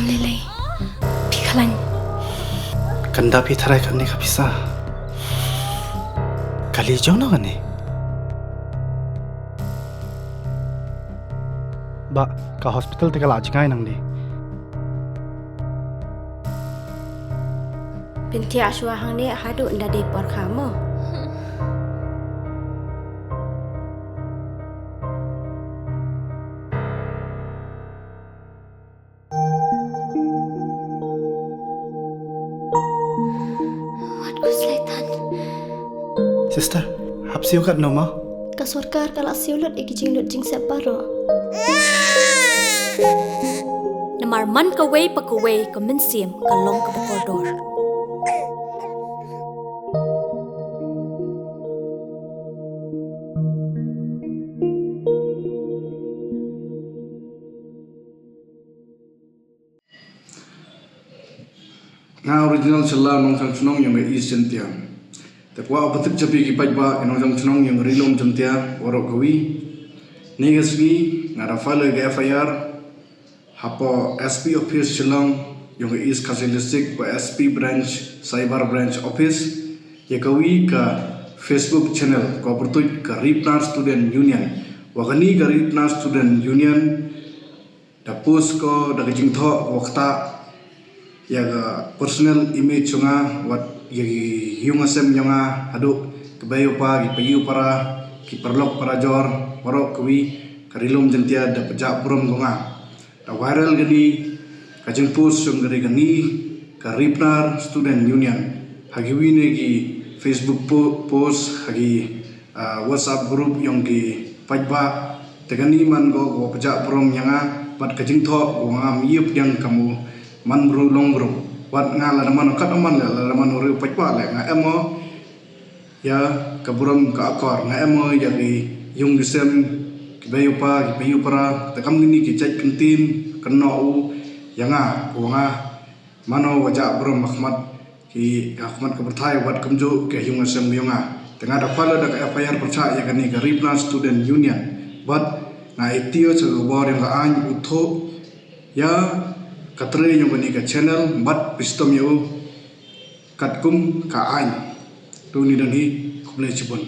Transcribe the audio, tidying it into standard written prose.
Lele, Pikalan. Kanda pitharai karne ka pisa. Kali jauh na kane. Ba, ka hospital te kala ajingai nang ni. Binti aswa hang ni hadu nda de por kamu. What was Leitan? Sister, hapsi ukat no ma? Ka sarkar kala siulut ikijing lut jing separo. Namar man ka way pa ka way ka minsim ka long ka bakordor. Nga original sila nong sang sunong yang East Sentia. Tekwa apatik capi kipai ba nong sang sunong yang rilom Sentia orok kawi. Negasgi ngada file ke FIR hapo SP office Shillong yang East Kasilistik ba SP branch cyber branch office ya kawi ka Facebook channel ko pertuj ka Ripnar Student Union. Wakani ka Ripnar Student Union da post ko da kajing tho wakta ya personal image chunga wat yagi hiung asem nyanga hadu kebayo pa gipayu para ki perlok para jor warok kawi karilom jentia da pejak purom gonga da viral gani kajing post chung gani ka Ripnar Student Union hagiwi ne gi Facebook post hagi WhatsApp group yang gi pajba tegani man go pejak purom nyanga pat kajing tho gonga miyep yang kamu man bro long bro wat nga la man kat man la man ru pajpa le nga emo ya kaburam ka akor nga emo ya gi yung gisem kibayo pa kibayo para takam gini ki chat kentin keno u ya nga ko nga mano wajak bro mahmat ki ahmad ka berthai wat kamjo ke yung gisem yung nga tengah da pala da ka FIR percaya ya gani ka Ripnar Student Union but nga itio sa bor yang ka an utho ya katre yung bani ka channel bat pistom yo katkum ka an tu ni dan hi kumle chibon